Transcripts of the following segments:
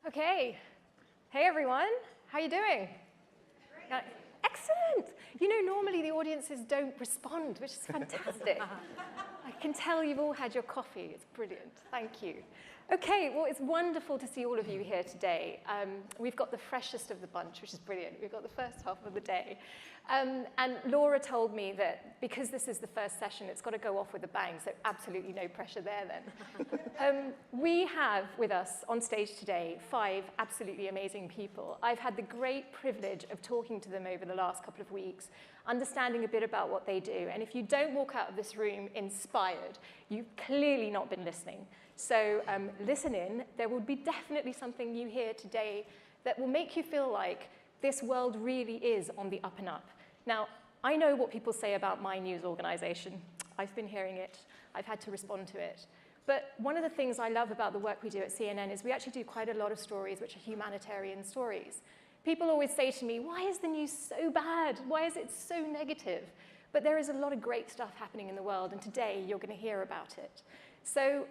Okay. Hey, everyone. How you doing? Excellent. You know, normally the audiences don't respond, which is fantastic. I can tell you've all had your coffee. It's brilliant. Thank you. Okay, well, it's wonderful to see all of you here today. We've got the freshest of the bunch, which is brilliant. We've got the first half of the day. And Laura told me that because this is the first session, it's got to go off with a bang, so absolutely no pressure there then. We have with us on stage today 5 absolutely amazing people. I've had the great privilege of talking to them over the last couple of weeks, understanding a bit about what they do. And if you don't walk out of this room inspired, you've clearly not been listening. So listen in. There will be definitely something you hear today that will make you feel like this world really is on the up and up. Now, I know what people say about my news organization. I've been hearing it. I've had to respond to it. But one of the things I love about the work we do at CNN is we actually do quite a lot of stories which are humanitarian stories. People always say to me, why is the news so bad? Why is it so negative? But there is a lot of great stuff happening in the world, and today you're going to hear about it. So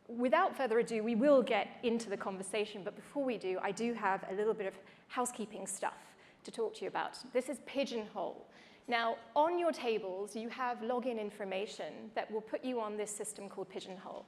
without further ado, we will get into the conversation, but before we do, I do have a little bit of housekeeping stuff to talk to you about. This is Pigeonhole. Now, on your tables, you have login information that will put you on this system called Pigeonhole.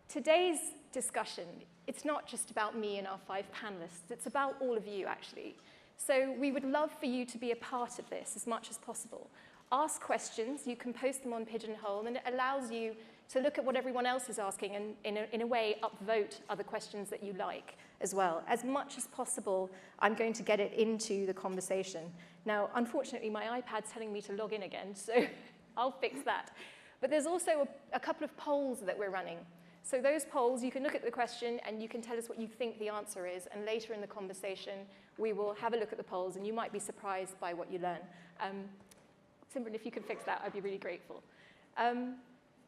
Today's discussion, it's not just about me and our 5 panelists, it's about all of you, actually. So we would love for you to be a part of this as much as possible. Ask questions, you can post them on Pigeonhole, and it allows you to look at what everyone else is asking and, in a way, upvote other questions that you like as well. As much as possible, I'm going to get it into the conversation. Now, unfortunately, my iPad's telling me to log in again, so I'll fix that. But there's also a couple of polls that we're running. So those polls, you can look at the question, and you can tell us what you think the answer is, and later in the conversation, we will have a look at the polls, and you might be surprised by what you learn. Simran, if you can fix that, I'd be really grateful.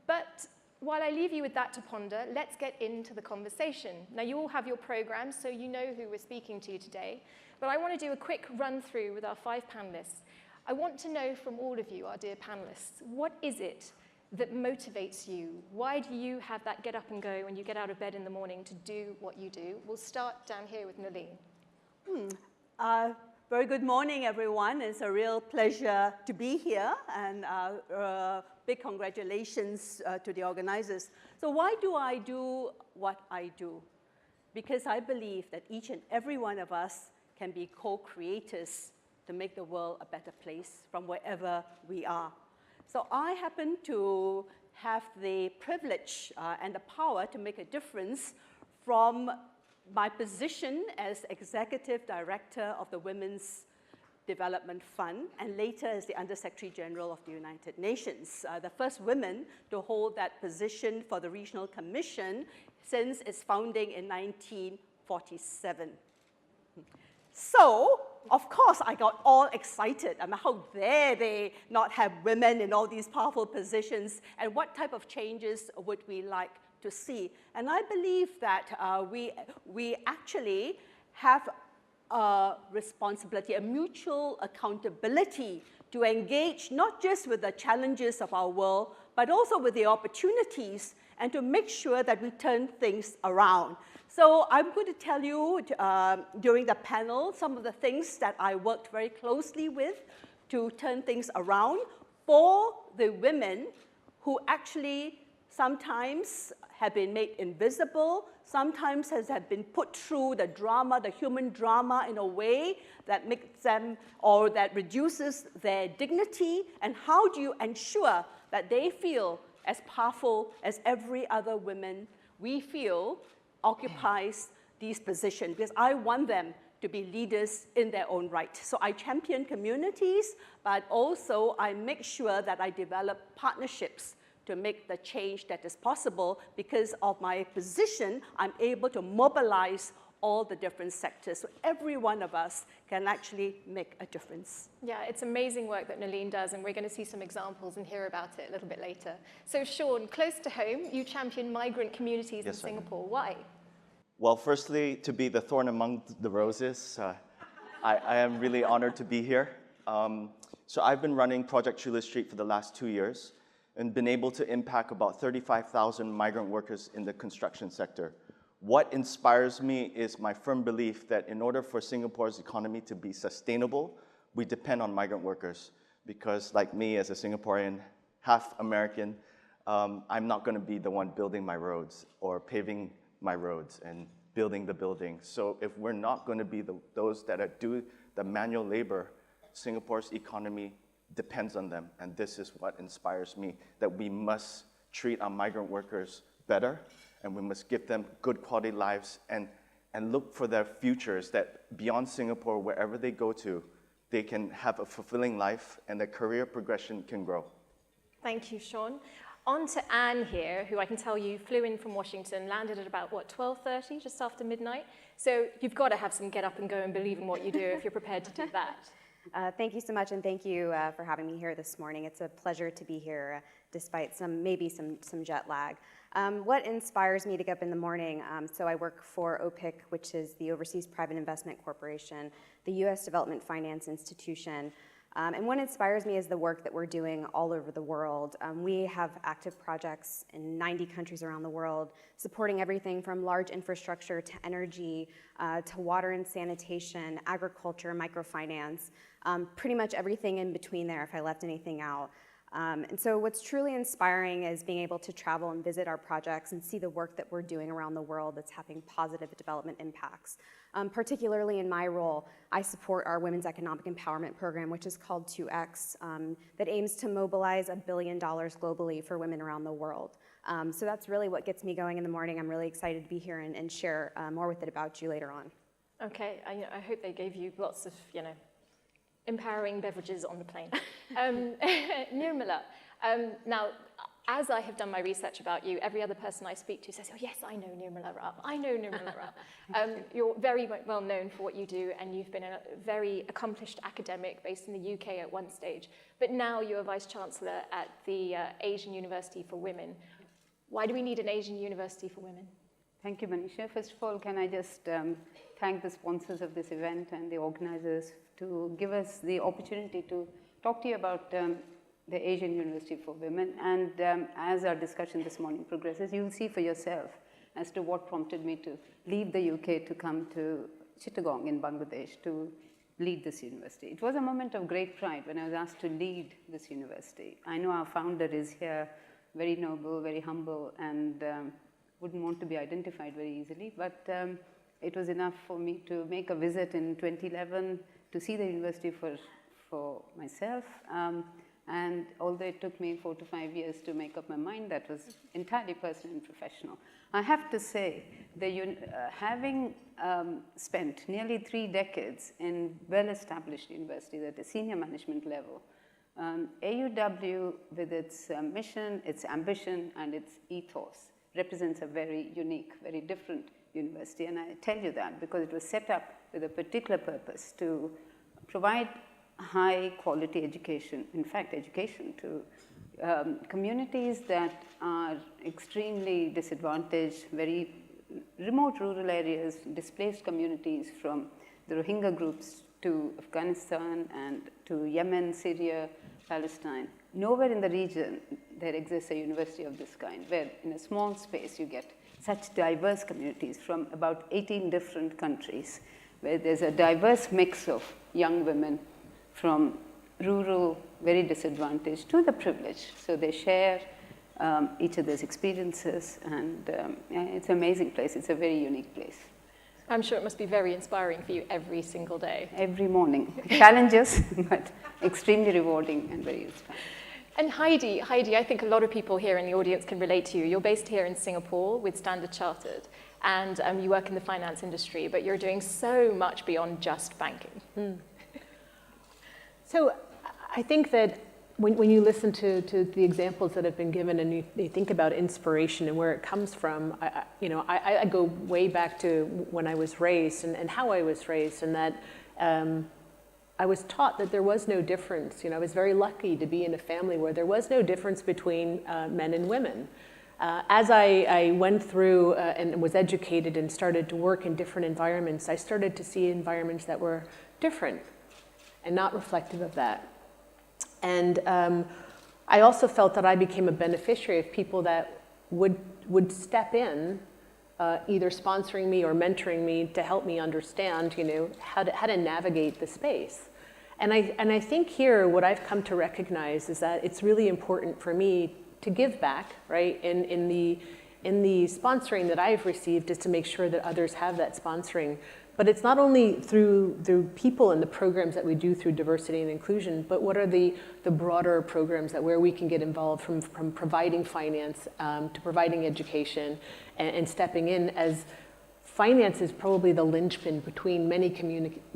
But while I leave you with that to ponder, let's get into the conversation. Now, you all have your programs, so you know who we're speaking to today. But I want to do a quick run-through with our 5 panelists. I want to know from all of you, our dear panelists, what is it that motivates you? Why do you have that get up and go when you get out of bed in the morning to do what you do? We'll start down here with Noeleen. Very good morning, everyone. It's a real pleasure to be here, and big congratulations to the organizers. So why do I do what I do? Because I believe that each and every one of us can be co-creators to make the world a better place from wherever we are. So I happen to have the privilege and the power to make a difference from my position as Executive Director of the Women's Development Fund, and later as the Under-Secretary General of the United Nations, the first women to hold that position for the Regional Commission since its founding in 1947. So, of course, I got all excited. I mean, how dare they not have women in all these powerful positions, and what type of changes would we like to see? And I believe that we actually have a responsibility, a mutual accountability to engage not just with the challenges of our world, but also with the opportunities, and to make sure that we turn things around. So I'm going to tell you during the panel some of the things that I worked very closely with to turn things around for the women who actually sometimes have been made invisible, sometimes have been put through the drama, the human drama, in a way that makes them, or that reduces their dignity, and how do you ensure that they feel as powerful as every other woman we feel occupies these positions, because I want them to be leaders in their own right. So I champion communities, but also I make sure that I develop partnerships to make the change that is possible. Because of my position, I'm able to mobilize all the different sectors. So every one of us can actually make a difference. Yeah, it's amazing work that Noeleen does, and we're going to see some examples and hear about it a little bit later. So Shaun, close to home, you champion migrant communities in Singapore. Why? Well, firstly, to be the thorn among the roses, I am really honored to be here. So I've been running Project Chulia Street for the last 2 years, and been able to impact about 35,000 migrant workers in the construction sector, What inspires me is my firm belief that in order for Singapore's economy to be sustainable, we depend on migrant workers. Because like me as a Singaporean, half American, I'm not going to be the one building my roads or paving my roads and building the buildings. So if we're not going to be those that do the manual labor, Singapore's economy depends on them. And this is what inspires me, that we must treat our migrant workers better, and we must give them good quality lives and look for their futures, that beyond Singapore, wherever they go to, they can have a fulfilling life and their career progression can grow. Thank you, Shaun. On to Anne here, who I can tell you flew in from Washington, landed at about, 12:30, just after midnight. So you've got to have some get up and go and believe in what you do if you're prepared to do that. Thank you so much, and thank you for having me here this morning. It's a pleasure to be here, despite maybe some jet lag. What inspires me to get up in the morning? So I work for OPIC, which is the Overseas Private Investment Corporation, the U.S. Development Finance Institution. And what inspires me is the work that we're doing all over the world. We have active projects in 90 countries around the world, supporting everything from large infrastructure to energy, to water and sanitation, agriculture, microfinance, pretty much everything in between there if I left anything out. And so what's truly inspiring is being able to travel and visit our projects and see the work that we're doing around the world that's having positive development impacts. Particularly in my role, I support our Women's Economic Empowerment Program, which is called 2X, that aims to mobilize $1 billion globally for women around the world. So that's really what gets me going in the morning. I'm really excited to be here and share more with it about you later on. Okay, I hope they gave you lots of, empowering beverages on the plane. Nirmala, now, as I have done my research about you, every other person I speak to says, oh yes, I know Nirmala Rao, I know Nirmala Rao. You're very well known for what you do, and you've been a very accomplished academic based in the UK at one stage, but now you're Vice Chancellor at the Asian University for Women. Why do we need an Asian University for Women? Thank you, Manisha. First of all, can I just thank the sponsors of this event and the organizers to give us the opportunity to talk to you about the Asian University for Women. And as our discussion this morning progresses, you'll see for yourself as to what prompted me to leave the UK to come to Chittagong in Bangladesh to lead this university. It was a moment of great pride when I was asked to lead this university. I know our founder is here, very noble, very humble, and wouldn't want to be identified very easily, but it was enough for me to make a visit in 2011 to see the university for myself. And although it took me 4 to 5 years to make up my mind, that was entirely personal and professional. I have to say, having spent nearly 3 decades in well-established universities at a senior management level, AUW, with its mission, its ambition, and its ethos, represents a very unique, very different university. And I tell you that because it was set up with a particular purpose to provide high quality education, in fact, education to communities that are extremely disadvantaged, very remote rural areas, displaced communities from the Rohingya groups to Afghanistan and to Yemen, Syria, Palestine. Nowhere in the region there exists a university of this kind, where in a small space you get such diverse communities from about 18 different countries, where there's a diverse mix of young women from rural, very disadvantaged, to the privileged. So they share each other's experiences, and it's an amazing place. It's a very unique place. I'm sure it must be very inspiring for you every single day. Every morning. Challenges, but extremely rewarding and very inspiring. And Heidi, I think a lot of people here in the audience can relate to you. You're based here in Singapore with Standard Chartered, and you work in the finance industry, but you're doing so much beyond just banking. So I think that when you listen to the examples that have been given and you think about inspiration and where it comes from, I go way back to when I was raised and how I was raised, and that I was taught that there was no difference. I was very lucky to be in a family where there was no difference between men and women. As I went through and was educated and started to work in different environments, I started to see environments that were different and not reflective of that. And I also felt that I became a beneficiary of people that would step in either sponsoring me or mentoring me to help me understand, how to navigate the space. And I think here what I've come to recognize is that it's really important for me to give back, right? In the sponsoring that I've received is to make sure that others have that sponsoring. But it's not only through people and the programs that we do through diversity and inclusion, but what are the broader programs where we can get involved from providing finance to providing education and stepping in, as finance is probably the linchpin between many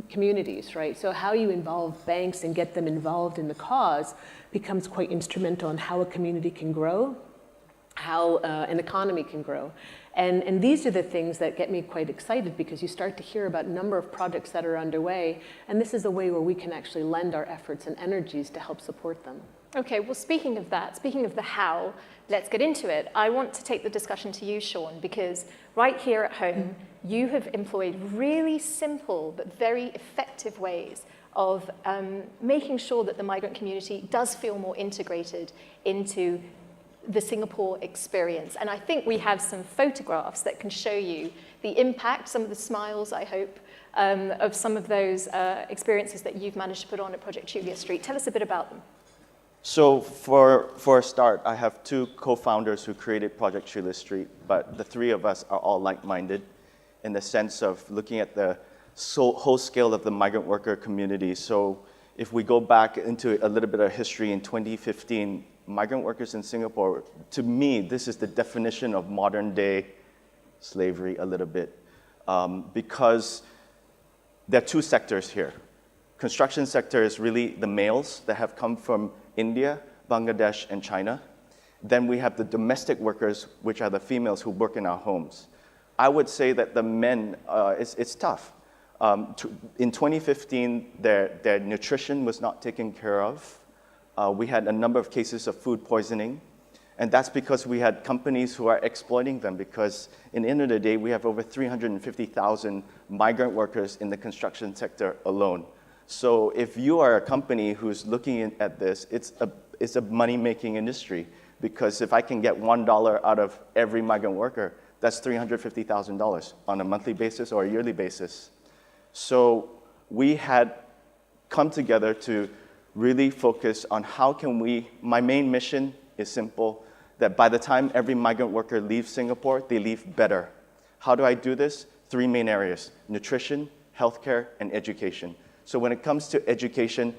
communities, right? So how you involve banks and get them involved in the cause becomes quite instrumental in how a community can grow, how an economy can grow. And these are the things that get me quite excited, because you start to hear about a number of projects that are underway, and this is a way where we can actually lend our efforts and energies to help support them. Okay, well, speaking of that, speaking of the how, let's get into it. I want to take the discussion to you, Shaun, because right here at home, you have employed really simple but very effective ways of making sure that the migrant community does feel more integrated into the Singapore experience. And I think we have some photographs that can show you the impact, some of the smiles, I hope, of some of those experiences that you've managed to put on at Project Chulia Street. Tell us a bit about them. So for a start, I have two co-founders who created Project Chulia Street, but the three of us are all like-minded in the sense of looking at the whole scale of the migrant worker community. So if we go back into a little bit of history, in 2015, migrant workers in Singapore, to me, this is the definition of modern day slavery a little bit, because there are two sectors here. Construction sector is really the males that have come from India, Bangladesh, and China. Then we have the domestic workers, which are the females who work in our homes. I would say that the men, it's tough. In 2015, their nutrition was not taken care of. We had a number of cases of food poisoning, and that's because we had companies who are exploiting them, because in the end of the day, we have over 350,000 migrant workers in the construction sector alone. So if you are a company who's looking at this, it's a money-making industry, because if I can get $1 out of every migrant worker, that's $350,000 on a monthly basis or a yearly basis. So we had come together to really focus on how can we, my main mission is simple, that by the time every migrant worker leaves Singapore, they leave better. How do I do this? Three main areas: nutrition, healthcare, and education. So when it comes to education,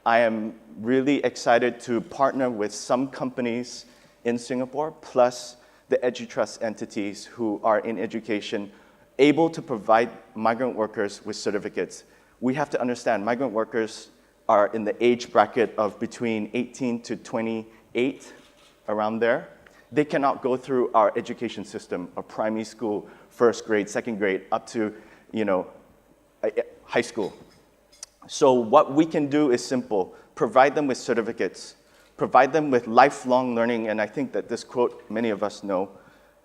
I am really excited to partner with some companies in Singapore, plus the EduTrust entities who are in education, able to provide migrant workers with certificates. We have to understand migrant workers are in the age bracket of between 18 to 28, around there. They cannot go through our education system of primary school, first grade, second grade, up to high school. So what we can do is simple: provide them with certificates, provide them with lifelong learning, and I think that this quote many of us know: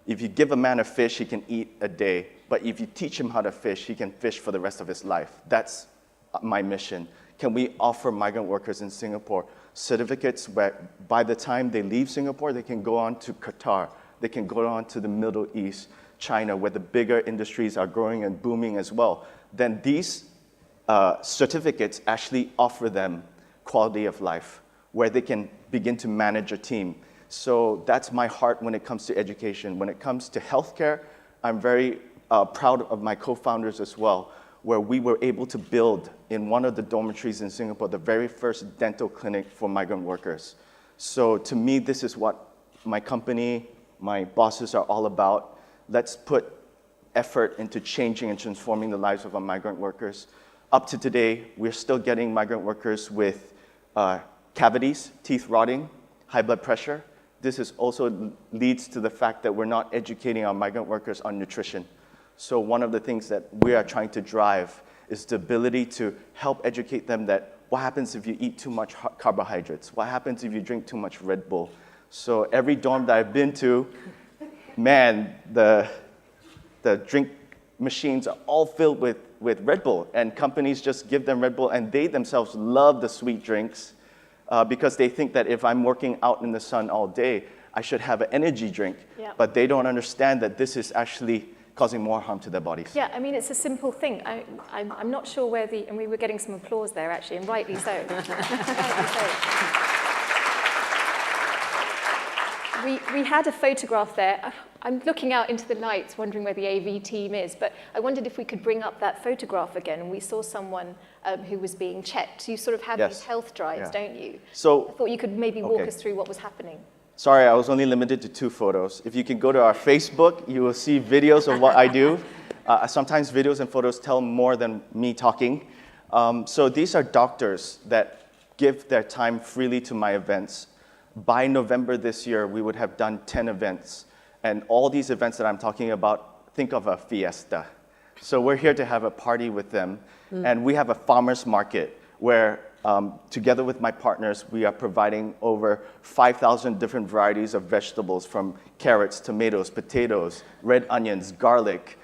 if you give a man a fish, he can eat a day, but if you teach him how to fish, he can fish for the rest of his life. That's my mission. Can we offer migrant workers in Singapore certificates where by the time they leave Singapore, they can go on to Qatar, they can go on to the Middle East, China, where the bigger industries are growing and booming as well? Then these certificates actually offer them quality of life, where they can begin to manage a team. So that's my heart when it comes to education. When it comes to healthcare, I'm very proud of my co-founders as well, where we were able to build in one of the dormitories in Singapore the very first dental clinic for migrant workers. So to me, this is what my company, my bosses are all about. Let's put effort into changing and transforming the lives of our migrant workers. Up to today, we're still getting migrant workers with cavities, teeth rotting, high blood pressure. This is also leads to the fact that we're not educating our migrant workers on nutrition. So one of the things that we are trying to drive is the ability to help educate them that what happens if you eat too much carbohydrates? What happens if you drink too much Red Bull? So every dorm that I've been to, man, the drink machines are all filled with Red Bull, and companies just give them Red Bull, and they themselves love the sweet drinks because they think that if I'm working out in the sun all day, I should have an energy drink. Yep. But they don't understand that this is actually causing more harm to their bodies. Yeah, I mean, it's a simple thing. I'm not sure where and we were getting some applause there, actually, and rightly so. Rightly so. We had a photograph there. I'm looking out into the night, wondering where the AV team is, but I wondered if we could bring up that photograph again, and we saw someone who was being checked. You sort of have these health drives, don't you? So I thought you could maybe walk us through what was happening. Sorry, I was only limited to 2 photos. If you can go to our Facebook, you will see videos of what I do. Sometimes videos and photos tell more than me talking. So these are doctors that give their time freely to my events. By November this year, we would have done 10 events. And all these events that I'm talking about, think of a fiesta. So we're here to have a party with them. And we have a farmer's market where, together with my partners, we are providing over 5,000 different varieties of vegetables, from carrots, tomatoes, potatoes, red onions, garlic.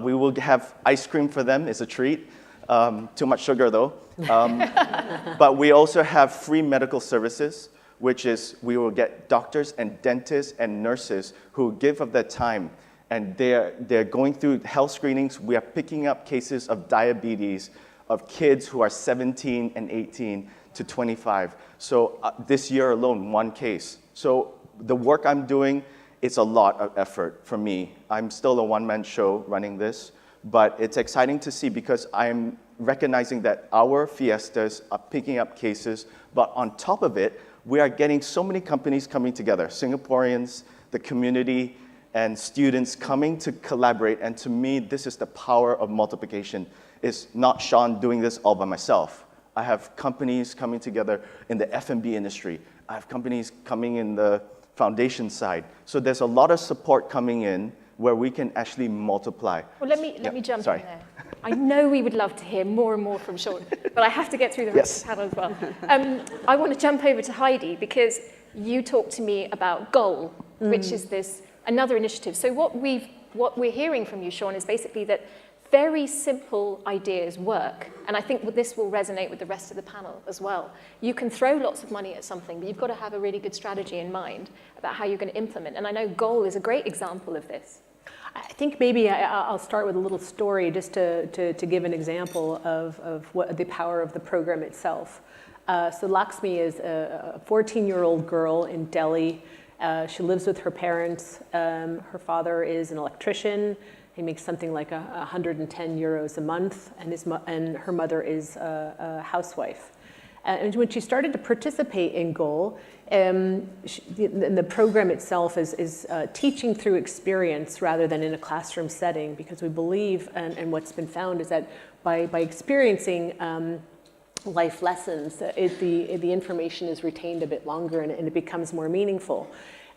We will have ice cream for them. It's a treat. Too much sugar, though. But we also have free medical services, which is we will get doctors and dentists and nurses who give of their time, and they're going through health screenings. We are picking up cases of diabetes of kids who are 17 and 18 to 25. So this year alone, 1 case. So the work I'm doing, it's a lot of effort for me. I'm still a one-man show running this, but it's exciting to see because I'm recognizing that our fiestas are picking up cases, but on top of it, we are getting so many companies coming together, Singaporeans, the community, and students coming to collaborate. And to me, this is the power of multiplication. It's not Shaun doing this all by myself. I have companies coming together in the F&B industry. I have companies coming in the foundation side. So there's a lot of support coming in where we can actually multiply. Well, let me jump in there. I know we would love to hear more and more from Shaun, but I have to get through the rest of the panel as well. I want to jump over to Heidi because you talked to me about GOAL, which is another initiative. So what we're hearing from you, Shaun, is basically that very simple ideas work, and I think this will resonate with the rest of the panel as well. You can throw lots of money at something, but you've got to have a really good strategy in mind about how you're going to implement, and I know GOAL is a great example of this. I think maybe I'll start with a little story just to give an example of what the power of the program itself. So Lakshmi is a 14-year-old girl in Delhi. She lives with her parents. Her father is an electrician. He makes something like 110 euros a month, and her mother is a housewife. And when she started to participate in GOAL, the program itself is teaching through experience rather than in a classroom setting, because we believe, and what's been found is that by experiencing life lessons, the information is retained a bit longer and it becomes more meaningful.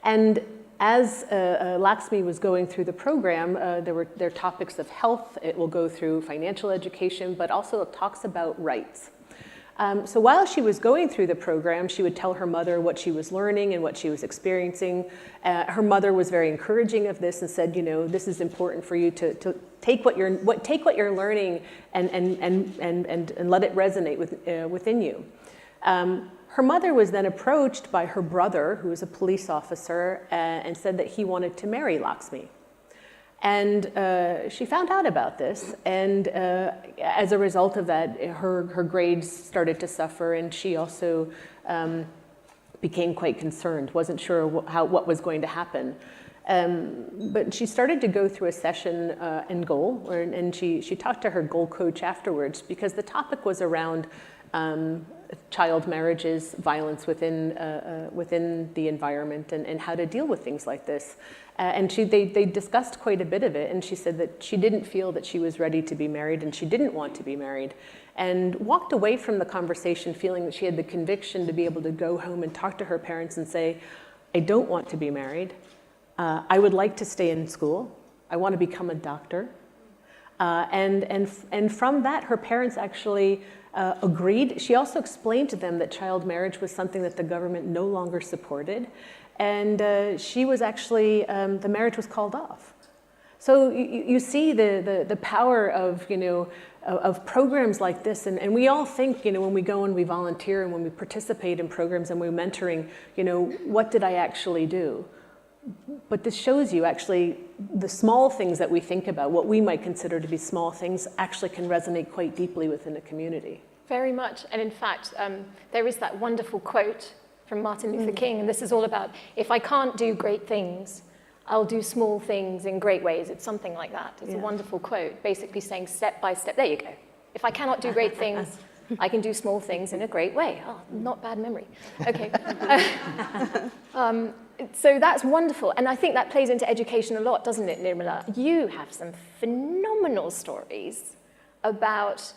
And as Lakshmi was going through the program, there are topics of health. It will go through financial education, but also it talks about rights. So while she was going through the program, she would tell her mother what she was learning and what she was experiencing. Her mother was very encouraging of this and said, you know, this is important for you to take what you're learning and let it resonate within you. Her mother was then approached by her brother, who was a police officer, and said that he wanted to marry Lakshmi. And she found out about this, and as a result of that, her grades started to suffer, and she also became quite concerned, wasn't sure what was going to happen. But she started to go through a session in GOAL, and she talked to her GOAL coach afterwards, because the topic was around child marriages, violence within the environment, and how to deal with things like this. And they discussed quite a bit of it, and she said that she didn't feel that she was ready to be married, and she didn't want to be married, and walked away from the conversation feeling that she had the conviction to be able to go home and talk to her parents and say, I don't want to be married. I would like to stay in school. I want to become a doctor. And from that, her parents actually agreed. She also explained to them that child marriage was something that the government no longer supported. And she was actually, the marriage was called off. So you see the power of, of programs like this. And we all think, when we go and we volunteer and when we participate in programs and we're mentoring, what did I actually do? But this shows you actually the small things that we think about, what we might consider to be small things, actually can resonate quite deeply within a community. Very much. And in fact, there is that wonderful quote from Martin Luther King, and this is all about, if I can't do great things, I'll do small things in great ways. It's something like that. It's a wonderful quote, basically saying step by step. There you go. If I cannot do great things, I can do small things in a great way. Oh, not bad memory. Okay. So that's wonderful. And I think that plays into education a lot, doesn't it, Nirmala? You have some phenomenal stories about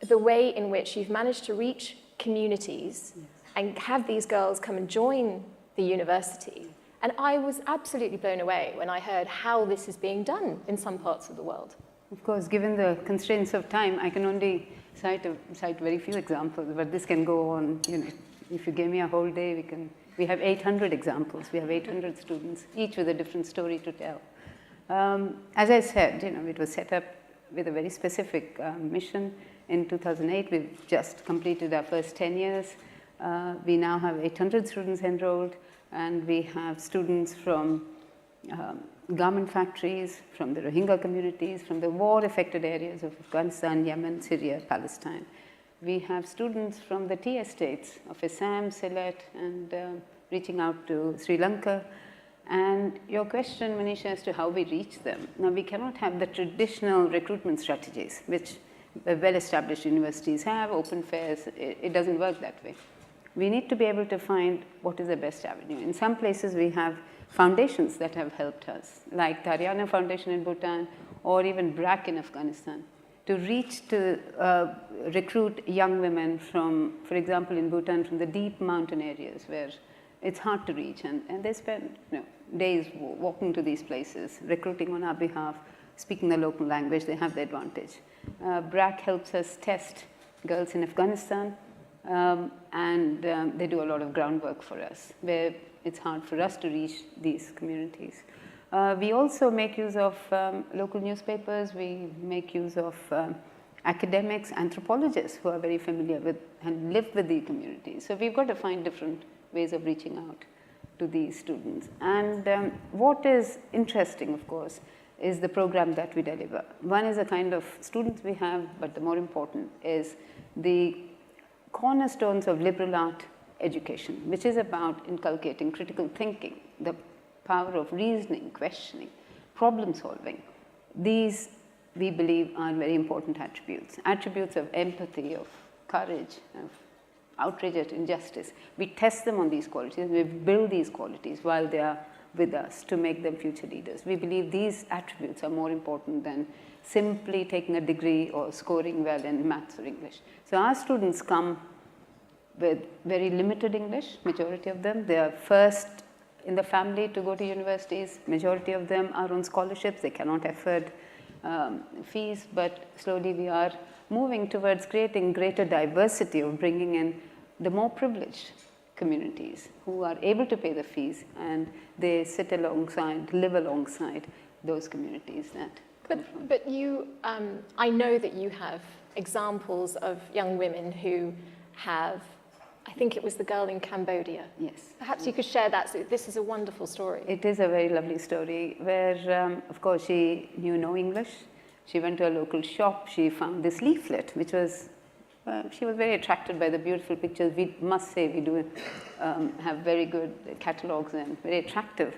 the way in which you've managed to reach communities and have these girls come and join the university. And I was absolutely blown away when I heard how this is being done in some parts of the world. Of course, given the constraints of time, I can only cite very few examples, but this can go on. You know, if you gave me a whole day, we have 800 examples. We have 800 students, each with a different story to tell. As I said, you know, it was set up with a very specific mission. In 2008, we've just completed our first 10 years. We now have 800 students enrolled, and we have students from garment factories, from the Rohingya communities, from the war-affected areas of Afghanistan, Yemen, Syria, Palestine. We have students from the tea estates of Assam, Sylhet, and reaching out to Sri Lanka. And your question, Manisha, as to how we reach them. Now, we cannot have the traditional recruitment strategies, which well-established universities have, open fairs. It doesn't work that way. We need to be able to find what is the best avenue. In some places, we have foundations that have helped us, like the Haryana Foundation in Bhutan, or even BRAC in Afghanistan, to reach to recruit young women from, for example, in Bhutan, from the deep mountain areas where it's hard to reach. And they spend days walking to these places, recruiting on our behalf, speaking the local language. They have the advantage. BRAC helps us test girls in Afghanistan, and they do a lot of groundwork for us, where it's hard for us to reach these communities. We also make use of local newspapers. We make use of academics, anthropologists who are very familiar with and live with the communities. So we've got to find different ways of reaching out to these students. And what is interesting, of course, is the program that we deliver. One is the kind of students we have, but the more important is the cornerstones of liberal art education, which is about inculcating critical thinking, the power of reasoning, questioning, problem solving. These, we believe, are very important attributes of empathy, of courage, of outrage at injustice. We test them on these qualities, we build these qualities while they are with us to make them future leaders. We believe these attributes are more important than simply taking a degree or scoring well in maths or English. So our students come with very limited English, majority of them. They are first in the family to go to universities. Majority of them are on scholarships. They cannot afford fees, but slowly we are moving towards creating greater diversity of bringing in the more privileged communities who are able to pay the fees, and they sit alongside, live alongside those communities that But you, I know that you have examples of young women who have, I think it was the girl in Cambodia. Yes. Perhaps you could share that. So this is a wonderful story. It is a very lovely story where, of course, she knew no English. She went to a local shop. She found this leaflet, which was, she was very attracted by the beautiful pictures. We must say we do have very good catalogs and very attractive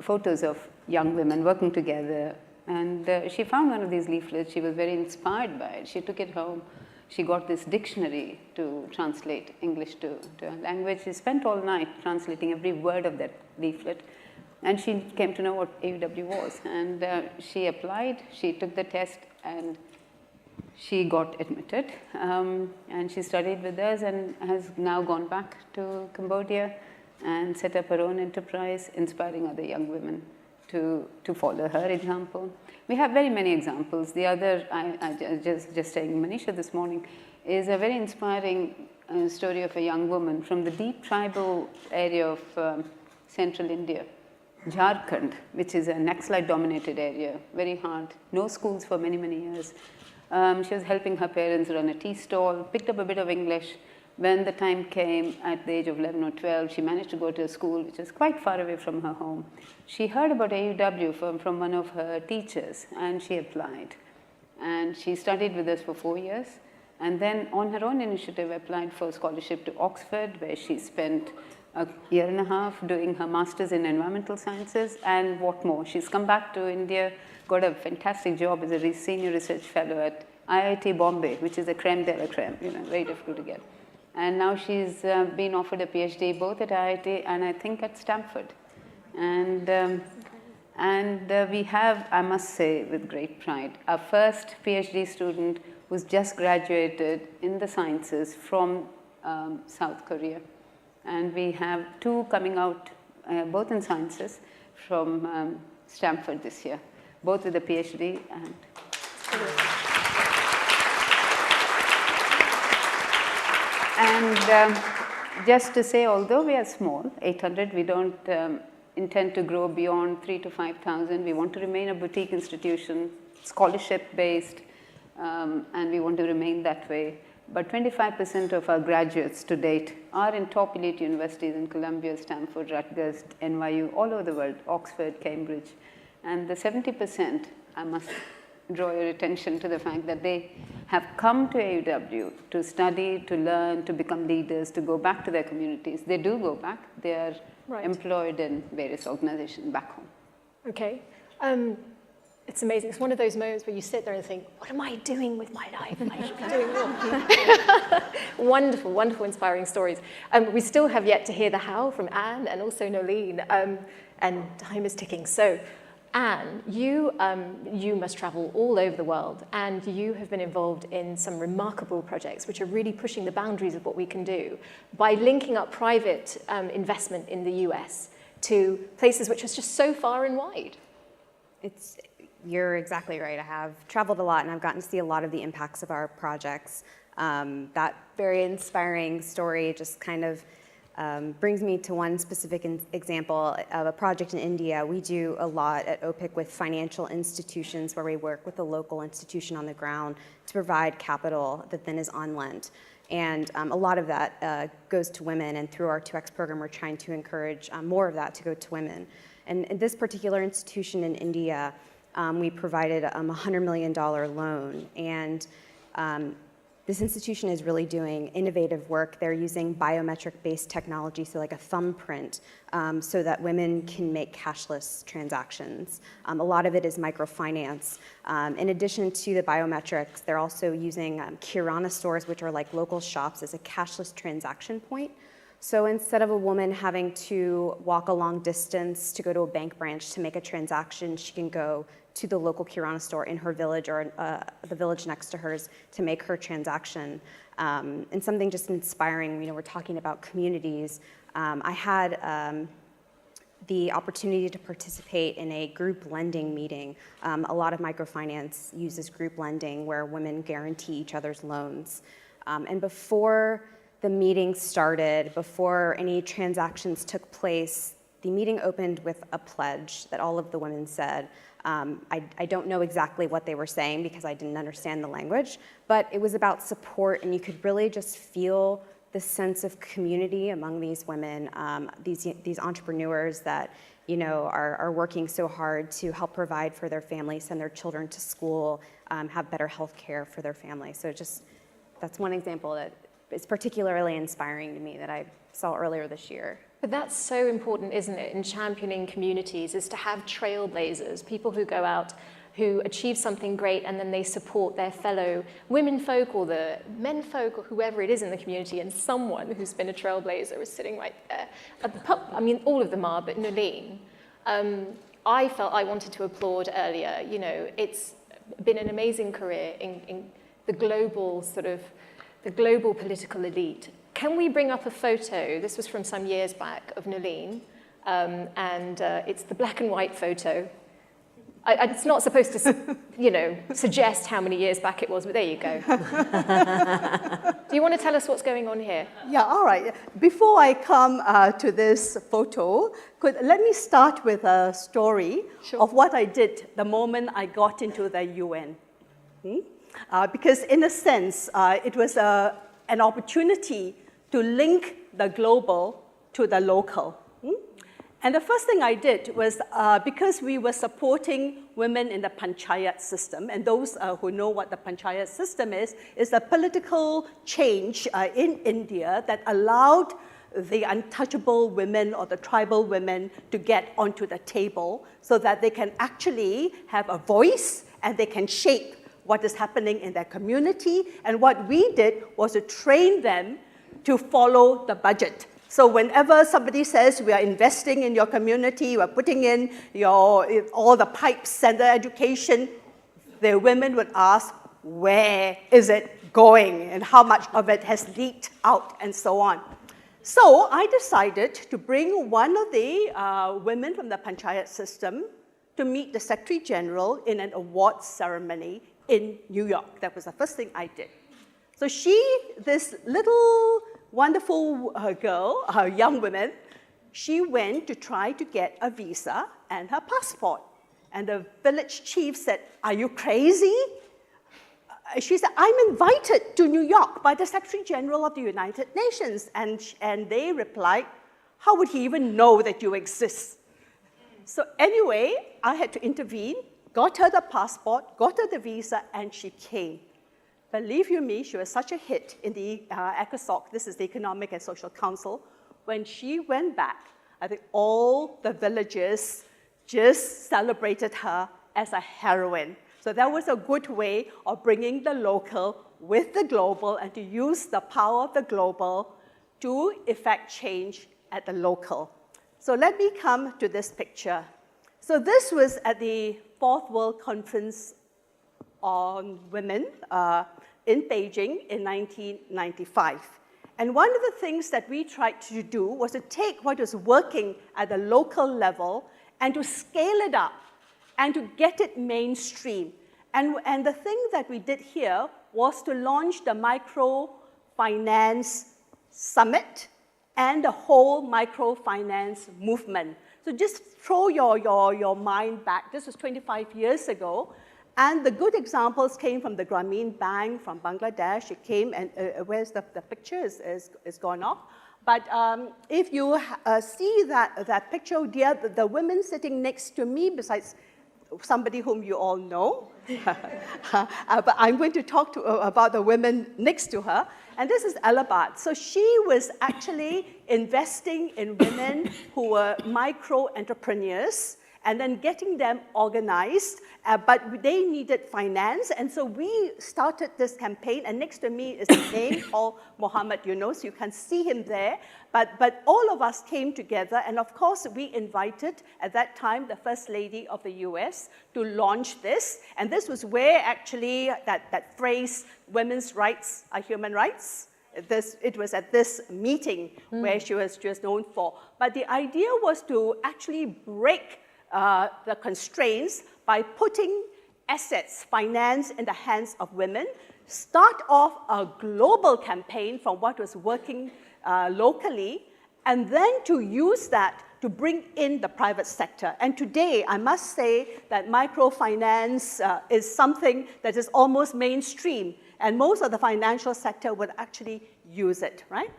photos of young women working together. And she found one of these leaflets. She was very inspired by it. She took it home. She got this dictionary to translate English to a language. She spent all night translating every word of that leaflet. And she came to know what AUW was. And she applied, she took the test, and she got admitted. And she studied with us and has now gone back to Cambodia and set up her own enterprise, inspiring other young women to follow her example. We have very many examples. The other, I just saying Manisha this morning, is a very inspiring story of a young woman from the deep tribal area of central India, Jharkhand, which is a Naxalite-dominated area, very hard, no schools for many, many years. She was helping her parents run a tea stall, picked up a bit of English, when the time came at the age of 11 or 12, she managed to go to a school which is quite far away from her home. She heard about AUW from one of her teachers, and she applied. And she studied with us for 4 years, and then on her own initiative applied for a scholarship to Oxford, where she spent a year and a half doing her master's in environmental sciences, and what more. She's come back to India, got a fantastic job as a senior research fellow at IIT Bombay, which is a creme de la creme, very difficult to get. And now she's been offered a PhD both at IIT and I think at Stanford. And we have, I must say with great pride, our first PhD student who's just graduated in the sciences from South Korea. And we have 2 coming out, both in sciences, from Stanford this year, both with a PhD and... And just to say, although we are small, 800, we don't intend to grow beyond 3,000 to 5,000. We want to remain a boutique institution, scholarship-based, and we want to remain that way. But 25% of our graduates to date are in top elite universities in Columbia, Stanford, Rutgers, NYU, all over the world, Oxford, Cambridge. And the 70%, I must draw your attention to the fact that they have come to AUW to study, to learn, to become leaders, to go back to their communities. They do go back. They are employed in various organizations back home. Okay. It's amazing. It's one of those moments where you sit there and think, what am I doing with my life? I should be doing more. Wonderful, wonderful, inspiring stories. We still have yet to hear the how from Anne and also Noeleen, and time is ticking. So, Anne, you must travel all over the world, and you have been involved in some remarkable projects which are really pushing the boundaries of what we can do by linking up private investment in the US to places which are just so far and wide. You're exactly right. I have traveled a lot, and I've gotten to see a lot of the impacts of our projects. That very inspiring story just kind of brings me to one specific example of a project in India. We do a lot at OPIC with financial institutions where we work with a local institution on the ground to provide capital that then is on lent. And a lot of that goes to women, and through our 2X program, we're trying to encourage more of that to go to women. And in this particular institution in India, we provided a $100 million loan, and this institution is really doing innovative work. They're using biometric-based technology, so like a thumbprint, so that women can make cashless transactions. A lot of it is microfinance. In addition to the biometrics, they're also using Kirana stores, which are like local shops, as a cashless transaction point. So instead of a woman having to walk a long distance to go to a bank branch to make a transaction, she can go to the local Kirana store in her village or the village next to hers to make her transaction. And something just inspiring, we're talking about communities. I had the opportunity to participate in a group lending meeting. A lot of microfinance uses group lending where women guarantee each other's loans. And before the meeting started, before any transactions took place, the meeting opened with a pledge that all of the women said. I don't know exactly what they were saying because I didn't understand the language, but it was about support, and you could really just feel the sense of community among these women, these entrepreneurs that are working so hard to help provide for their families, send their children to school, have better health care for their families. So that's one example that is particularly inspiring to me that I saw earlier this year. But that's so important, isn't it, in championing communities, is to have trailblazers, people who go out, who achieve something great, and then they support their fellow women folk or the men folk or whoever it is in the community, and someone who's been a trailblazer is sitting right there. I mean, all of them are, but Noeleen, I felt I wanted to applaud earlier. It's been an amazing career in the global the global political elite. Can we bring up a photo? This was from some years back of Noeleen, and it's the black and white photo. It's not supposed to, suggest how many years back it was, but there you go. Do you want to tell us what's going on here? Yeah, all right. Before I come to this photo, let me start with a story of what I did the moment I got into the UN. Because in a sense, it was an opportunity to link the global to the local. And the first thing I did was, because we were supporting women in the panchayat system, and those who know what the panchayat system is a political change in India that allowed the untouchable women or the tribal women to get onto the table so that they can actually have a voice and they can shape what is happening in their community. And what we did was to train them to follow the budget. So whenever somebody says we are investing in your community, we are putting in all the pipes and the education, the women would ask, where is it going and how much of it has leaked out and so on. So I decided to bring one of the women from the panchayat system to meet the Secretary General in an awards ceremony in New York. That was the first thing I did. So this little wonderful girl, a young woman, she went to try to get a visa and her passport. And the village chief said, are you crazy? She said, I'm invited to New York by the Secretary General of the United Nations. And they replied, how would he even know that you exist? So anyway, I had to intervene, got her the passport, got her the visa, and she came. Believe you me, she was such a hit in the ECOSOC, this is the Economic and Social Council. When she went back, I think all the villagers just celebrated her as a heroine. So that was a good way of bringing the local with the global and to use the power of the global to effect change at the local. So let me come to this picture. So this was at the Fourth World Conference on Women in Beijing in 1995. And one of the things that we tried to do was to take what was working at the local level and to scale it up and to get it mainstream. And the thing that we did here was to launch the Microfinance Summit and the whole microfinance movement. So just throw your mind back. This was 25 years ago. And the good examples came from the Grameen Bank, from Bangladesh. It came, and where's the picture is gone off. But if you see that picture, the women sitting next to me, besides somebody whom you all know, but I'm going to talk about the women next to her. And this is Elabat. So she was actually investing in women who were micro-entrepreneurs and then getting them organized, but they needed finance. And so we started this campaign, and next to me is a name called Mohammed Yunus. You can see him there. But all of us came together, and of course, we invited, at that time, the First Lady of the US to launch this. And this was where actually that phrase, women's rights are human rights, it was at this meeting where she was known for. But the idea was to actually break the constraints by putting assets, finance in the hands of women, start off a global campaign from what was working locally, and then to use that to bring in the private sector. And today, I must say that microfinance is something that is almost mainstream, and most of the financial sector would actually use it, right?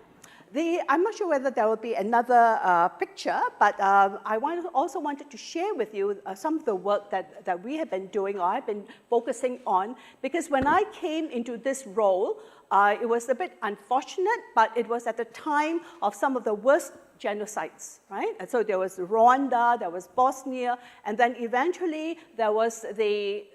I'm not sure whether there will be another picture, but I also wanted to share with you some of the work that we have been doing, or I've been focusing on, because when I came into this role, it was a bit unfortunate, but it was at the time of some of the worst genocides, right? And so there was Rwanda, there was Bosnia, and then eventually there was the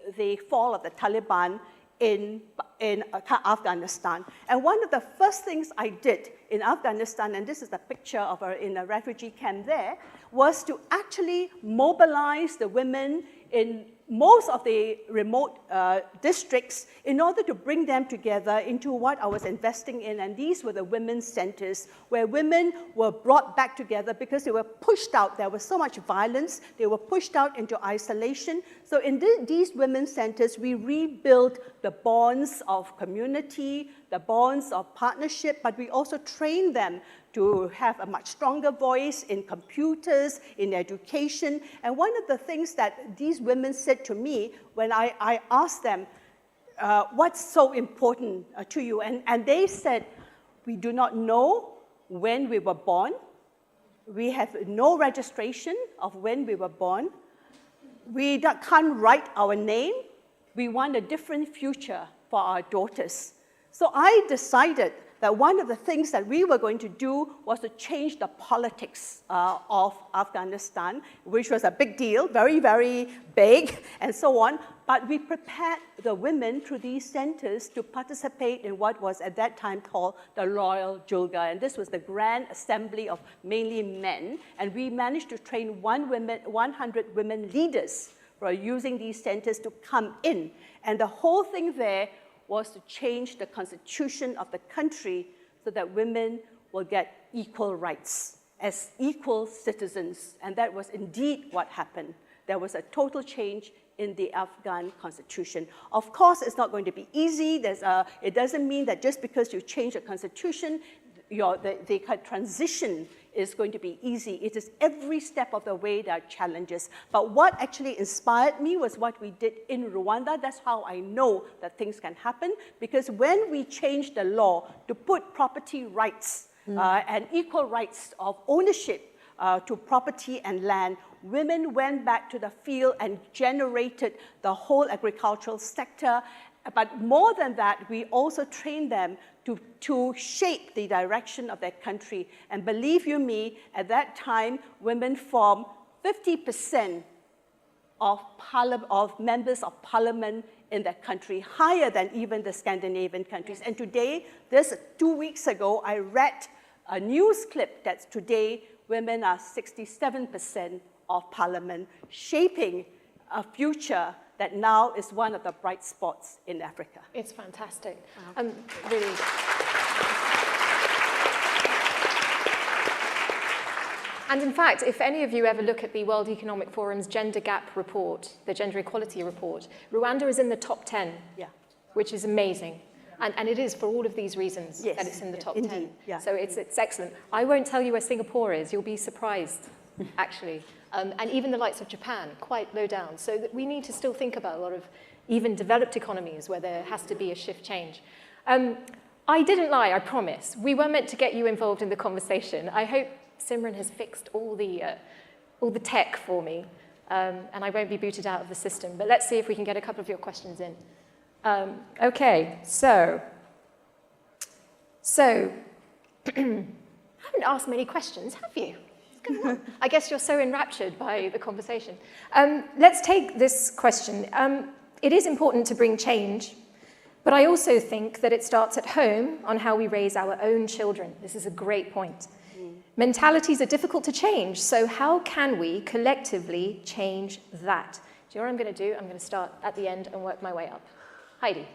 fall of the Taliban in Afghanistan. And one of the first things I did in Afghanistan, and this is a picture of her in a refugee camp there, was to actually mobilize the women in most of the remote districts in order to bring them together into what I was investing in. And these were the women's centers where women were brought back together because they were pushed out. There was so much violence. They were pushed out into isolation. So in these women's centers, we rebuilt the bonds of community, the bonds of partnership, but we also trained them to have a much stronger voice in computers, in education. And one of the things that these women said to me when I asked them, what's so important to you? And they said, We do not know when we were born. We have no registration of when we were born. We can't write our name. We want a different future for our daughters. So I decided that one of the things that we were going to do was to change the politics of Afghanistan, which was a big deal, very, very big, and so on. But we prepared the women through these centers to participate in what was at that time called the Royal Julga. And this was the grand assembly of mainly men. And we managed to train 100 women leaders who are using these centers to come in. And the whole thing there was to change the constitution of the country so that women will get equal rights as equal citizens. And that was indeed what happened. There was a total change in the Afghan constitution. Of course, it's not going to be easy. It doesn't mean that just because you change the constitution, the transition is going to be easy. It is every step of the way there are challenges. But what actually inspired me was what we did in Rwanda. That's how I know that things can happen, because when we changed the law to put property rights and equal rights of ownership to property and land, women went back to the field and generated the whole agricultural sector. But more than that, we also trained them to shape the direction of their country. And believe you me, at that time, women formed 50% of members of parliament in that country, higher than even the Scandinavian countries. And today, 2 weeks ago, I read a news clip that today women are 67% of parliament, shaping a future that now is one of the bright spots in Africa. It's fantastic. Wow. Really. And in fact, if any of you ever look at the World Economic Forum's Gender Gap Report, the Gender Equality Report, Rwanda is in the top 10, which is amazing. And it is for all of these reasons that it's in the top 10. Yeah. So it's excellent. I won't tell you where Singapore is. You'll be surprised, actually. And even the likes of Japan, quite low down. So that we need to still think about a lot of even developed economies where there has to be a shift change. I didn't lie, I promise. We were meant to get you involved in the conversation. I hope Simran has fixed all the tech for me, and I won't be booted out of the system. But let's see if we can get a couple of your questions in. Okay, so haven't asked many questions, have you? I guess you're so enraptured by the conversation. Let's take this question. It is important to bring change, but I also think that it starts at home on how we raise our own children. This is a great point. Mentalities are difficult to change, so how can we collectively change that? Do you know what I'm going to do? I'm going to start at the end and work my way up. Heidi.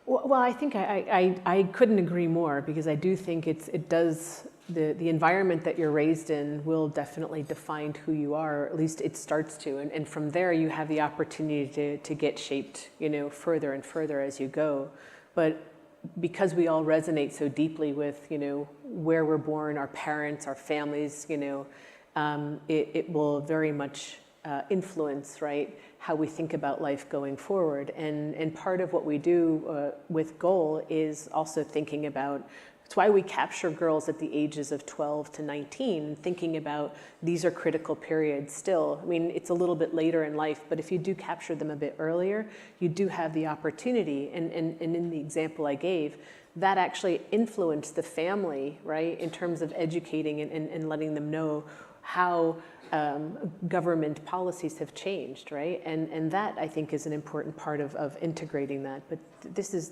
Well, I think I couldn't agree more, because I do think the environment that you're raised in will definitely define who you are, or at least it starts to. And from there, you have the opportunity to get shaped, further and further as you go. But because we all resonate so deeply with, where we're born, our parents, our families, it will very much influence, right, how we think about life going forward. And part of what we do with Goal is also thinking about, it's why we capture girls at the ages of 12 to 19, thinking about these are critical periods still. I mean, it's a little bit later in life, but if you do capture them a bit earlier, you do have the opportunity. And in the example I gave, that actually influenced the family, right, in terms of educating and letting them know how government policies have changed, right? And that, I think, is an important part of integrating that. But this is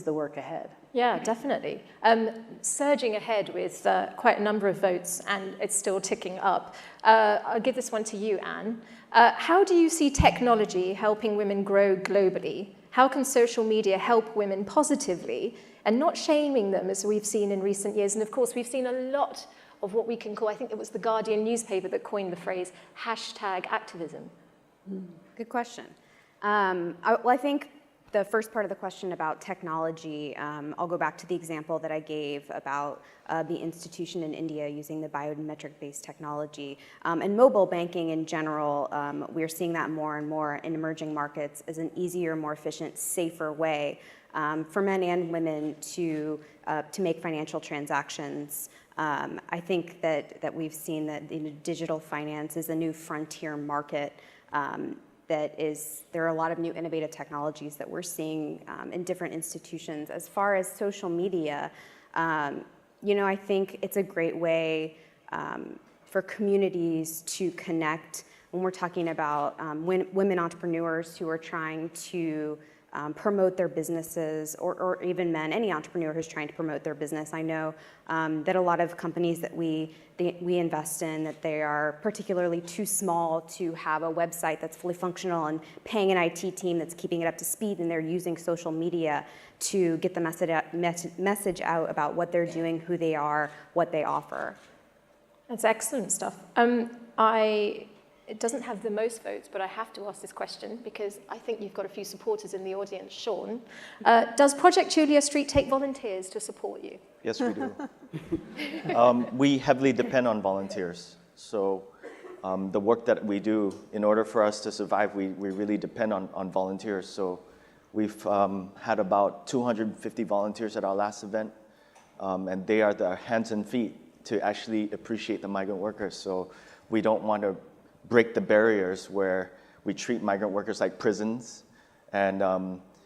the work ahead. Yeah, definitely. Surging ahead with quite a number of votes, and it's still ticking up. I'll give this one to you, Anne. How do you see technology helping women grow globally? How can social media help women positively and not shaming them, as we've seen in recent years? And of course, we've seen a lot of what we can call, I think it was the Guardian newspaper that coined the phrase #activism. Good question. Well, I think the first part of the question about technology, I'll go back to the example that I gave about the institution in India using the biometric-based technology. And mobile banking in general, we're seeing that more and more in emerging markets as an easier, more efficient, safer way for men and women to make financial transactions. I think that we've seen that digital finance is a new frontier market. There are a lot of new innovative technologies that we're seeing in different institutions. As far as social media, I think it's a great way for communities to connect when we're talking about women entrepreneurs who are trying to promote their businesses, or even men, any entrepreneur who's trying to promote their business. I know that a lot of companies that we invest in, that they are particularly too small to have a website that's fully functional and paying an IT team that's keeping it up to speed, and they're using social media to get the message out about what they're doing, who they are, what they offer. That's excellent stuff. It doesn't have the most votes, but I have to ask this question because I think you've got a few supporters in the audience. Shaun, does Project Chulia Street take volunteers to support you? Yes, we do. We heavily depend on volunteers. So the work that we do, in order for us to survive, we really depend on volunteers. So we've had about 250 volunteers at our last event, and they are the hands and feet to actually appreciate the migrant workers. So we don't want to break the barriers where we treat migrant workers like prisons. And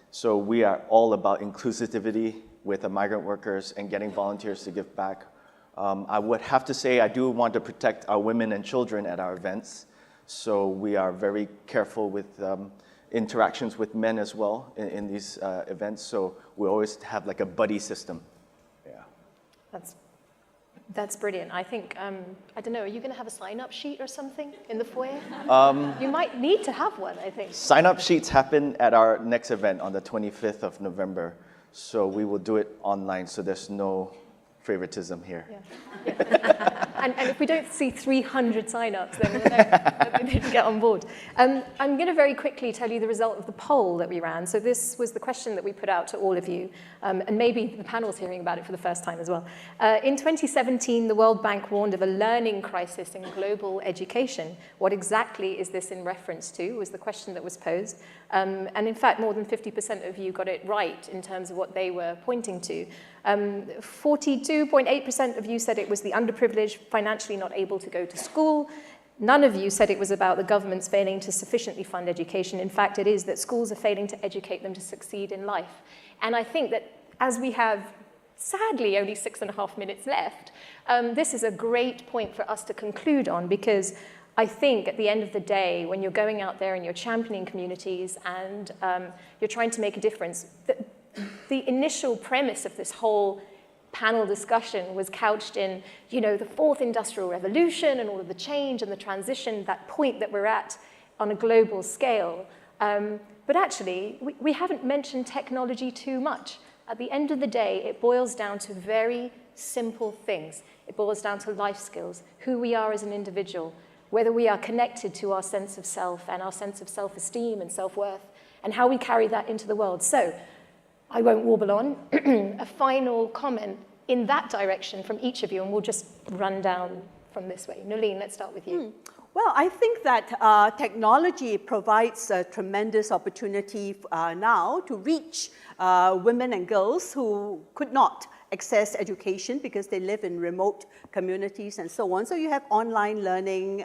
so we are all about inclusivity with the migrant workers and getting volunteers to give back. I would have to say I do want to protect our women and children at our events. So we are very careful with interactions with men as well in these events. So we always have like a buddy system. Yeah. That's brilliant. I think, I don't know, are you going to have a sign-up sheet or something in the foyer? You might need to have one, I think. Sign-up sheets happen at our next event on the 25th of November. So we will do it online, so there's no favoritism here. Yeah. And if we don't see 300 sign-ups, then we'll know that we need to get on board. I'm going to very quickly tell you the result of the poll that we ran. So this was the question that we put out to all of you, and maybe the panel's hearing about it for the first time as well. In 2017, the World Bank warned of a learning crisis in global education. What exactly is this in reference to, was the question that was posed. And in fact, more than 50% of you got it right in terms of what they were pointing to. 42.8% of you said it was the underprivileged financially not able to go to school. None of you said it was about the government's failing to sufficiently fund education. In fact, it is that schools are failing to educate them to succeed in life. And I think that as we have, sadly, only 6.5 minutes left, this is a great point for us to conclude on, because I think at the end of the day, when you're going out there and you're championing communities and you're trying to make a difference, the initial premise of this whole panel discussion was couched in, the fourth industrial revolution and all of the change and the transition, that point that we're at on a global scale. But actually, we haven't mentioned technology too much. At the end of the day, it boils down to very simple things. It boils down to life skills, who we are as an individual, whether we are connected to our sense of self and our sense of self-esteem and self-worth, and how we carry that into the world. So, I won't warble on. A final comment in that direction from each of you, and we'll just run down from this way. Noeleen, let's start with you. Well, I think that technology provides a tremendous opportunity now to reach women and girls who could not access education because they live in remote communities and so on. So you have online learning,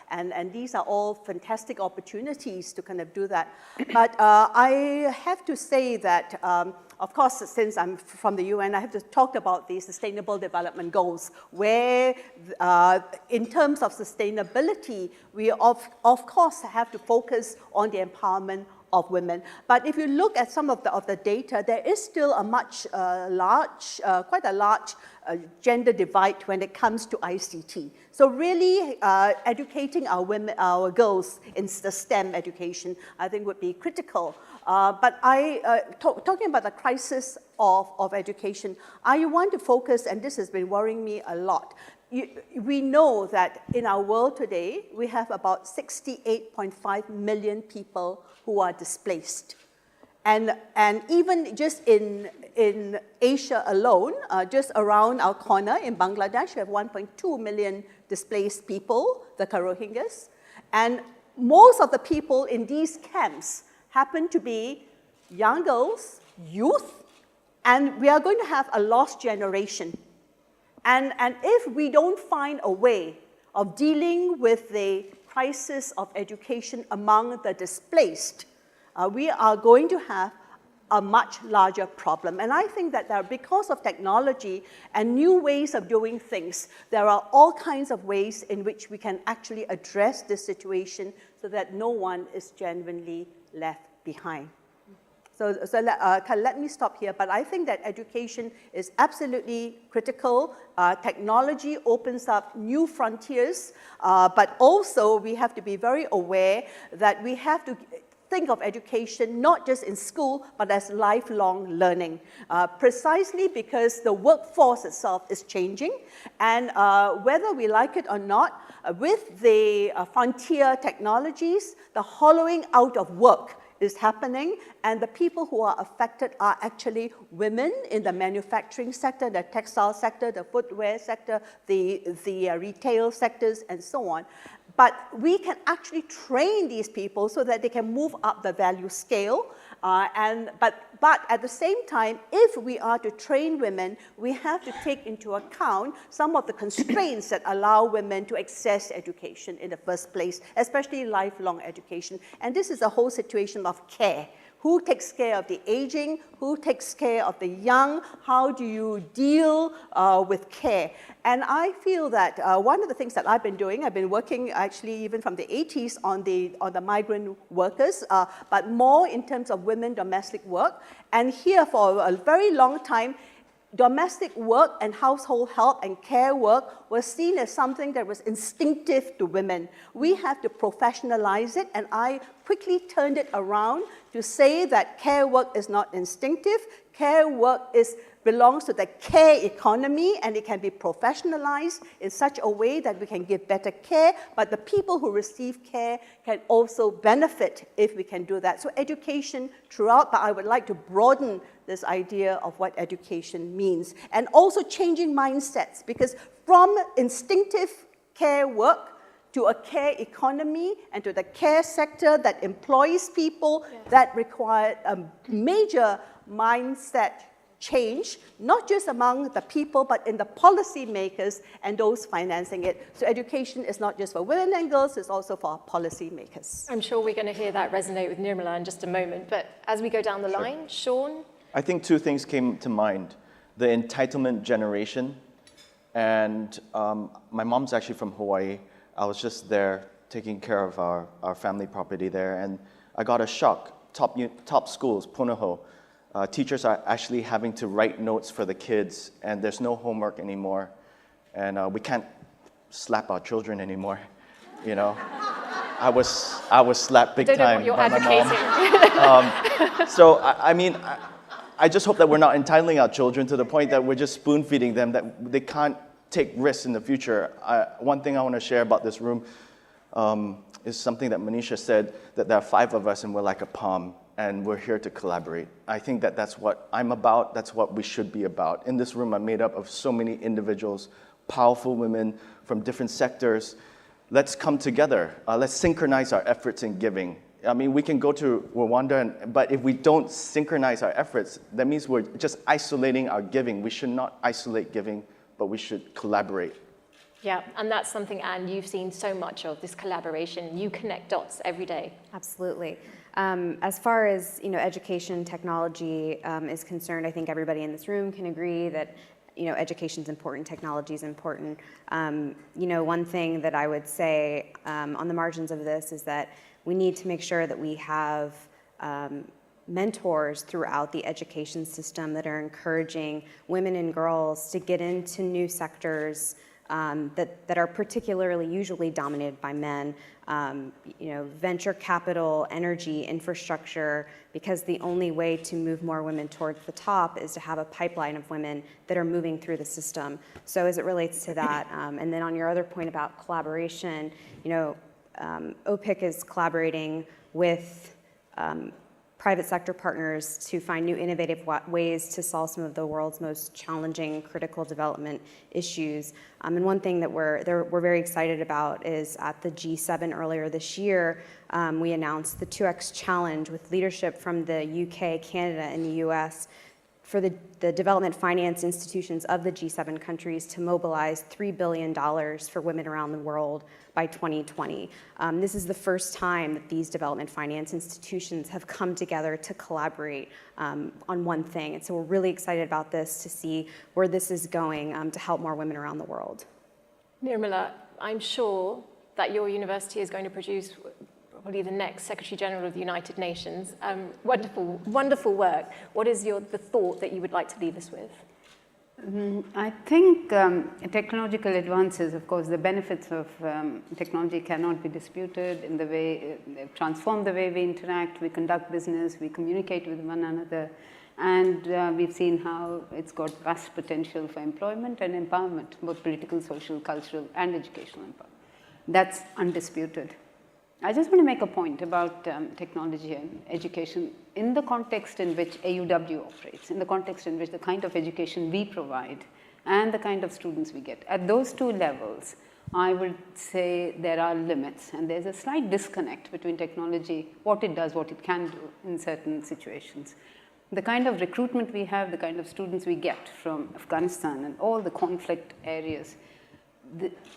and these are all fantastic opportunities to kind of do that. But I have to say that, of course, since I'm from the UN, I have to talk about the Sustainable Development Goals, where in terms of sustainability, we of course have to focus on the empowerment of women. But if you look at some of the data, there is still a quite a large gender divide when it comes to ICT. So really educating our girls in the STEM education, I think would be critical. But talking about the crisis of education, I want to focus, and this has been worrying me a lot. We know that in our world today, we have about 68.5 million people who are displaced. And even just in Asia alone, just around our corner in Bangladesh, we have 1.2 million displaced people, the Rohingyas. And most of the people in these camps happen to be young girls, youth, and we are going to have a lost generation. And if we don't find a way of dealing with the crisis of education among the displaced, we are going to have a much larger problem. And I think that because of technology and new ways of doing things, there are all kinds of ways in which we can actually address this situation so that no one is genuinely left behind. So let me stop here, but I think that education is absolutely critical. Technology opens up new frontiers, but also we have to be very aware that we have to think of education not just in school, but as lifelong learning, precisely because the workforce itself is changing, and whether we like it or not, with the frontier technologies, the hollowing out of work is happening, and the people who are affected are actually women in the manufacturing sector, the textile sector, the footwear sector, the retail sectors, and so on. But we can actually train these people so that they can move up the value scale. But at the same time, if we are to train women, we have to take into account some of the constraints that allow women to access education in the first place, especially lifelong education. And this is a whole situation of care. Who takes care of the aging? Who takes care of the young? How do you deal with care? And I feel that one of the things that I've been doing, I've been working actually even from the 80s on the migrant workers, but more in terms of women domestic work. And here for a very long time, domestic work and household help and care work was seen as something that was instinctive to women. We have to professionalize it, and I quickly turned it around to say that care work is not instinctive. Care work belongs to the care economy, and it can be professionalized in such a way that we can give better care, but the people who receive care can also benefit if we can do that. So education throughout, but I would like to broaden this idea of what education means, and also changing mindsets, because from instinctive care work to a care economy and to the care sector that employs people, that require a major mindset change, not just among the people, but in the policymakers and those financing it. So education is not just for women and girls, it's also for policymakers. I'm sure we're going to hear that resonate with Nirmala in just a moment, but as we go down the line, Shaun? I think two things came to mind. The entitlement generation, and my mom's actually from Hawaii. I was just there taking care of our family property there, and I got a shock. Top schools, Punahou, teachers are actually having to write notes for the kids, and there's no homework anymore, and we can't slap our children anymore, you know. I was slapped big time by my mom. So I mean, I just hope that we're not entitling our children to the point that we're just spoon-feeding them, that they can't take risks in the future. One thing I want to share about this room is something that Manisha said, that there are 5 of us and we're like a palm, and we're here to collaborate. I think that that's what I'm about, that's what we should be about. In this room, I'm made up of so many individuals, powerful women from different sectors. Let's come together. Let's synchronize our efforts in giving. I mean, we can go to Rwanda, but if we don't synchronize our efforts, that means we're just isolating our giving. We should not isolate giving, but we should collaborate. Yeah, and that's something, Anne, you've seen so much of, this collaboration. You connect dots every day. Absolutely. As far as education technology is concerned, I think everybody in this room can agree that education is important, technology is important. One thing that I would say on the margins of this is that we need to make sure that we have mentors throughout the education system that are encouraging women and girls to get into new sectors that are particularly usually dominated by men. Venture capital, energy, infrastructure, because the only way to move more women towards the top is to have a pipeline of women that are moving through the system. So as it relates to that, and then on your other point about collaboration, OPIC is collaborating with private sector partners to find new innovative ways to solve some of the world's most challenging critical development issues. And one thing that we're very excited about is at the G7 earlier this year, we announced the 2X Challenge with leadership from the UK, Canada, and the US for the development finance institutions of the G7 countries to mobilize $3 billion for women around the world by 2020. This is the first time that these development finance institutions have come together to collaborate on one thing. And so we're really excited about this to see where this is going to help more women around the world. Nirmala, I'm sure that your university is going to produce probably the next Secretary General of the United Nations. Wonderful, wonderful work. What is the thought that you would like to leave us with? I think technological advances, of course, the benefits of technology cannot be disputed in the way they've transformed the way we interact, we conduct business, we communicate with one another, and we've seen how it's got vast potential for employment and empowerment, both political, social, cultural, and educational empowerment. That's undisputed. I just want to make a point about technology and education in the context in which AUW operates, in the context in which the kind of education we provide and the kind of students we get. At those two levels, I would say there are limits, and there's a slight disconnect between technology, what it does, what it can do in certain situations. The kind of recruitment we have, the kind of students we get from Afghanistan and all the conflict areas,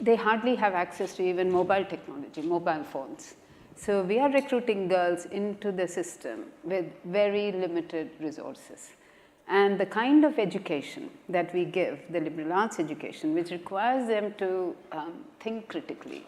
they hardly have access to even mobile technology, mobile phones. So we are recruiting girls into the system with very limited resources. And the kind of education that we give, the liberal arts education, which requires them to think critically,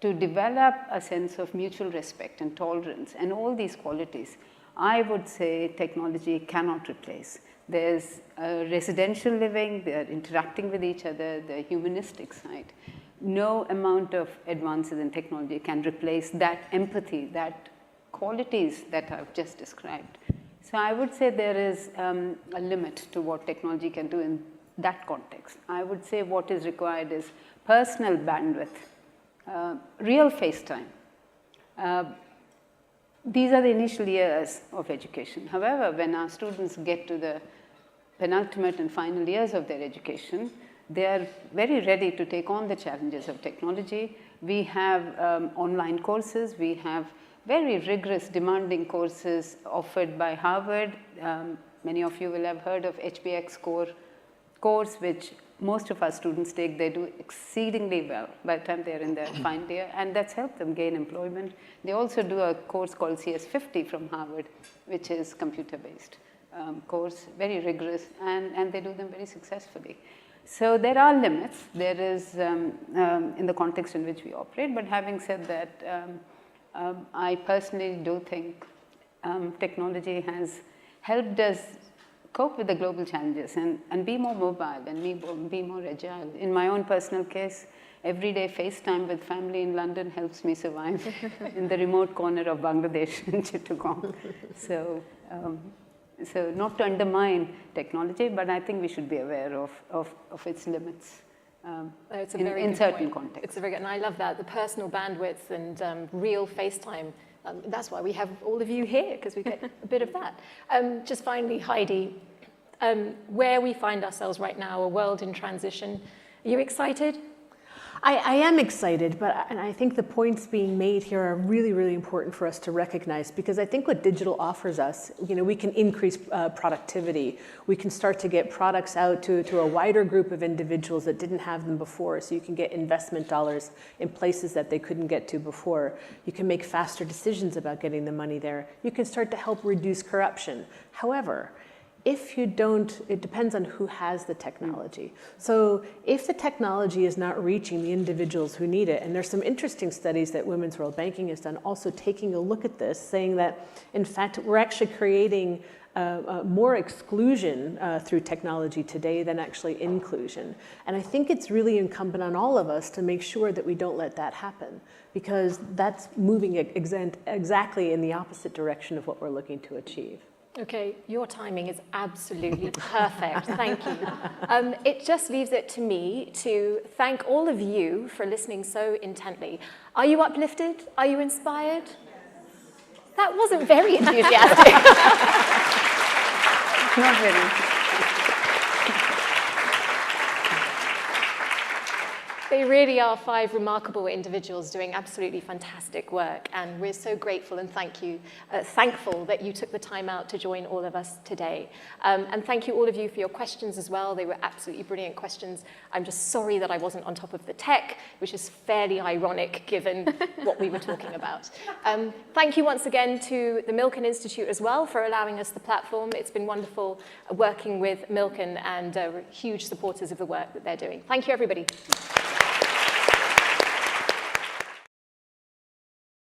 to develop a sense of mutual respect and tolerance and all these qualities, I would say technology cannot replace. There's residential living, they're interacting with each other, the humanistic side. No amount of advances in technology can replace that empathy, that qualities that I've just described. So I would say there is a limit to what technology can do in that context. I would say what is required is personal bandwidth, real FaceTime. These are the initial years of education. However, when our students get to the penultimate and final years of their education, they are very ready to take on the challenges of technology. We have online courses. We have very rigorous, demanding courses offered by Harvard. Many of you will have heard of HBX course, which most of our students take. They do exceedingly well by the time they're in their final year, and that's helped them gain employment. They also do a course called CS50 from Harvard, which is computer-based course, very rigorous, and they do them very successfully. So there are limits. There is in the context in which we operate, but having said that, I personally do think technology has helped us cope with the global challenges and be more mobile and be more agile. In my own personal case, everyday FaceTime with family in London helps me survive in the remote corner of Bangladesh in Chittagong. So not to undermine technology, but I think we should be aware of its limits in certain contexts. It's a very good, and I love that, the personal bandwidth and real FaceTime. That's why we have all of you here, because we get a bit of that. Just finally, Heidi, where we find ourselves right now, a world in transition. Are you excited? I am excited, and I think the points being made here are really, really important for us to recognize, because I think what digital offers us, we can increase productivity. We can start to get products out to a wider group of individuals that didn't have them before, so you can get investment dollars in places that they couldn't get to before. You can make faster decisions about getting the money there. You can start to help reduce corruption. However, if you don't, it depends on who has the technology. So if the technology is not reaching the individuals who need it, and there's some interesting studies that Women's World Banking has done also taking a look at this, saying that, in fact, we're actually creating more exclusion through technology today than actually inclusion. And I think it's really incumbent on all of us to make sure that we don't let that happen, because that's moving exactly in the opposite direction of what we're looking to achieve. Okay, your timing is absolutely perfect. Thank you. It just leaves it to me to thank all of you for listening so intently. Are you uplifted? Are you inspired? That wasn't very enthusiastic. Not very. They really are 5 remarkable individuals doing absolutely fantastic work, and we're so grateful and thankful that you took the time out to join all of us today. And thank you all of you for your questions as well. They were absolutely brilliant questions. I'm just sorry that I wasn't on top of the tech, which is fairly ironic given what we were talking about. Thank you once again to the Milken Institute as well for allowing us the platform. It's been wonderful working with Milken, and we're huge supporters of the work that they're doing. Thank you, everybody.